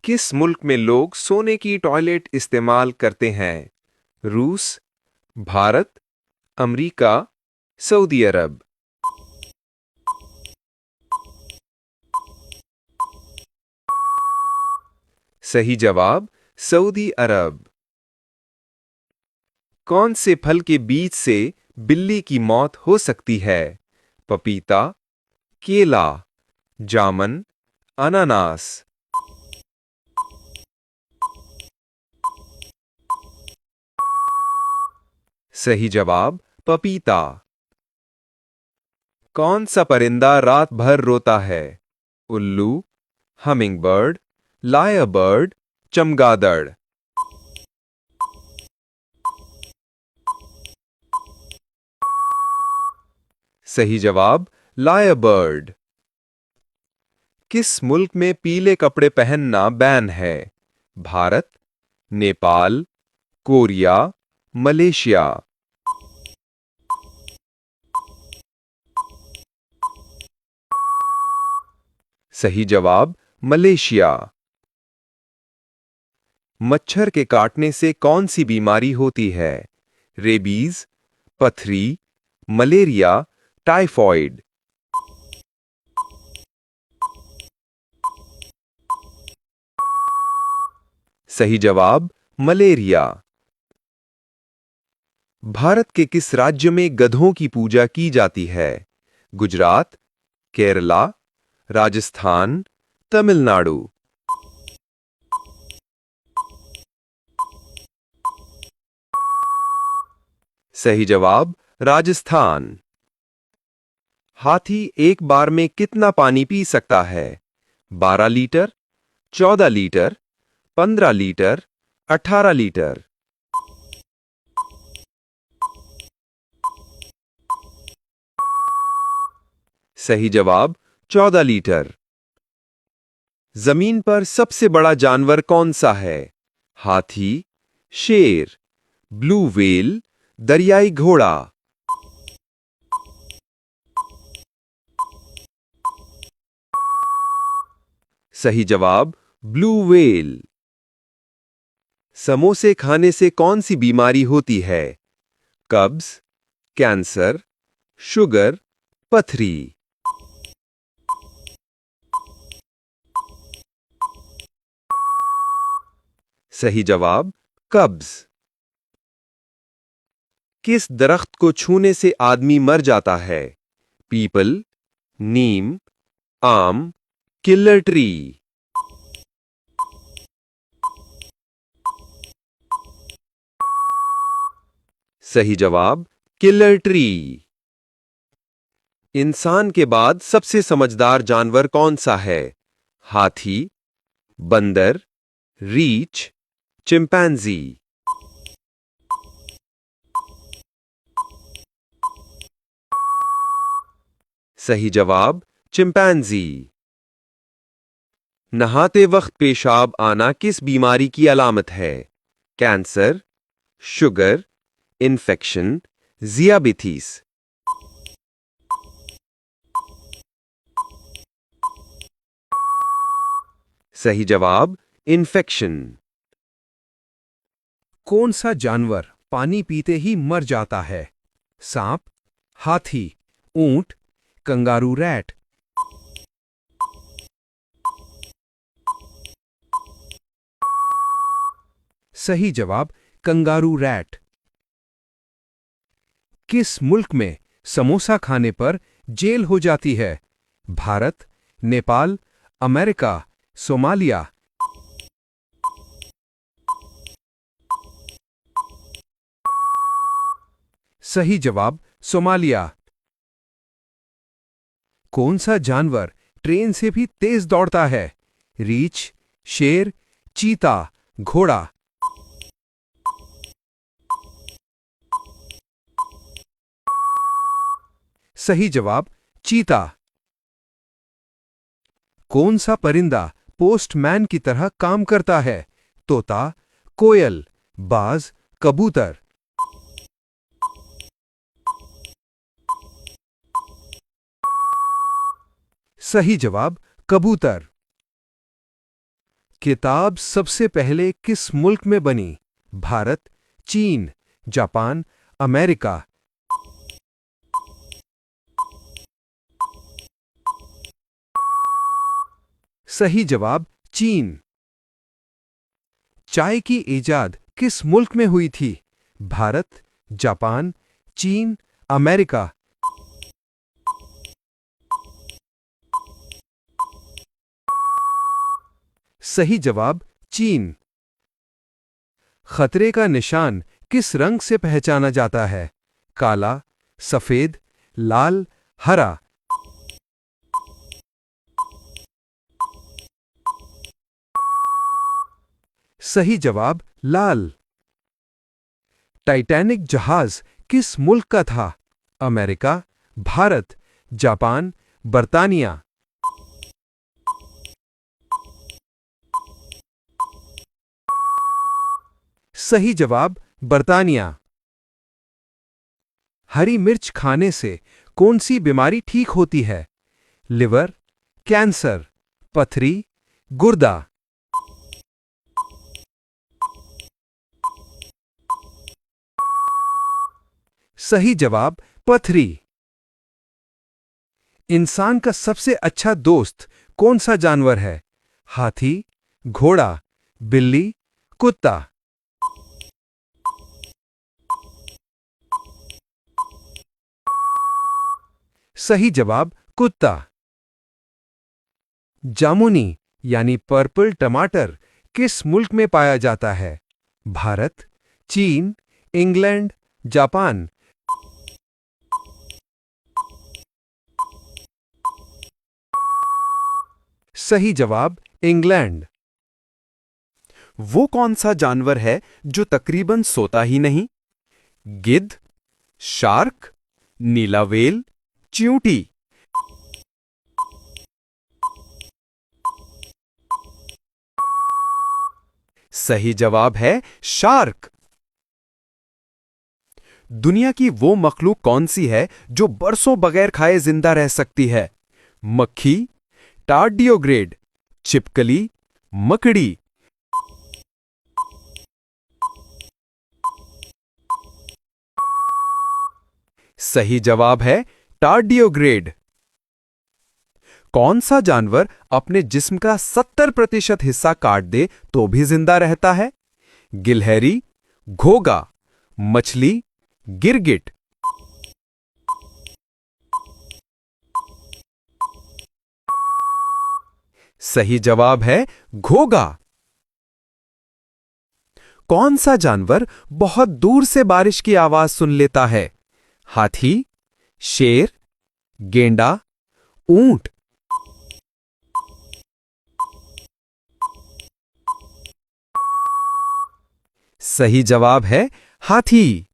किस मुल्क में लोग सोने की टॉयलेट इस्तेमाल करते हैं? रूस, भारत, अमेरिका, सऊदी अरब। सही जवाब सऊदी अरब। कौन से फल के बीज से बिल्ली की मौत हो सकती है? पपीता, केला, जामुन, अनानास। सही जवाब पपीता। कौन सा परिंदा रात भर रोता है? उल्लू, हमिंगबर्ड, लायर बर्ड, चमगादड़। सही जवाब लायर बर्ड। किस मुल्क में पीले कपड़े पहनना बैन है? Bharat, Nepal, Korea, Malaysia. सही जवाब मलेशिया। मच्छर के काटने से कौन सी बीमारी होती है? रेबीज, पथरी, मलेरिया, टाइफॉइड। सही जवाब मलेरिया। भारत के किस राज्य में गधों की पूजा की जाती है? गुजरात, केरला, राजस्थान, तमिलनाडु। सही जवाब राजस्थान। हाथी एक बार में कितना पानी पी सकता है? 12 लीटर, 14 लीटर, 15 लीटर, 18 लीटर। सही जवाब 14 लीटर। जमीन पर सबसे बड़ा जानवर कौन सा है? हाथी, शेर, ब्लू व्हेल, दरियाई घोड़ा। सही जवाब ब्लू व्हेल। समोसे खाने से कौन सी बीमारी होती है? कब्ज, कैंसर, शुगर, पथरी। सही जवाब कब्ज। किस दरख्त को छूने से आदमी मर जाता है? पीपल, नीम, आम, किलर ट्री। सही जवाब किलर ट्री। इंसान के बाद सबसे समझदार जानवर कौन सा है? हाथी, बंदर, रीछ, चिंपैंजी। सही जवाब चिंपैंजी। नहाते वक्त पेशाब आना किस बीमारी की अलामत है? Cancer, sugar, infection, diabetes. सही जवाब इन्फेक्शन। कौन सा जानवर पानी पीते ही मर जाता है? सांप, हाथी, ऊंट, कंगारू रैट। सही जवाब कंगारू रैट। किस मुल्क में समोसा खाने पर जेल हो जाती है? Bharat, Nepal, America, Somalia. सही जवाब सोमालिया। कौन सा जानवर ट्रेन से भी तेज दौड़ता है? रीछ, शेर, चीता, घोड़ा। सही जवाब चीता। कौन सा परिंदा पोस्टमैन की तरह काम करता है? तोता, कोयल, बाज, कबूतर। सही जवाब कबूतर। किताब सबसे पहले किस मुल्क में बनी? भारत, चीन, जापान, अमेरिका। सही जवाब चीन। चाय की इजाद किस मुल्क में हुई थी? भारत, जापान, चीन, अमेरिका। सही जवाब चीन। खतरे का निशान किस रंग से पहचाना जाता है? काला, सफेद, लाल, हरा। सही जवाब लाल। टाइटैनिक जहाज किस मुल्क का था? अमेरिका, भारत, जापान, बर्तानिया। सही जवाब बर्तानिया। हरी मिर्च खाने से कौन सी बीमारी ठीक होती है? लिवर, कैंसर, पथरी, गुर्दा। सही जवाब पथरी। इंसान का सबसे अच्छा दोस्त कौन सा जानवर है? हाथी, घोड़ा, बिल्ली, कुत्ता। सही जवाब कुत्ता। जामुनी यानी पर्पल टमाटर किस मुल्क में पाया जाता है? भारत, चीन, इंग्लैंड, जापान। सही जवाब इंग्लैंड। वो कौन सा जानवर है जो तकरीबन सोता ही नहीं? गिद्ध, शार्क, नीला व्हेल, चींटी। सही जवाब है शार्क। दुनिया की वो मखलूक कौन सी है जो बरसों बगैर खाए जिंदा रह सकती है? मक्खी, टार्डियोग्रेड, छिपकली, मकड़ी। सही जवाब है टार्डियोग्रेड। कौन सा जानवर अपने जिस्म का 70% हिस्सा काट दे तो भी जिंदा रहता है? गिलहरी, घोगा, मछली, गिरगिट। सही जवाब है घोगा। कौन सा जानवर बहुत दूर से बारिश की आवाज सुन लेता है? हाथी, शेर, गेंडा, ऊंट। सही जवाब है हाथी।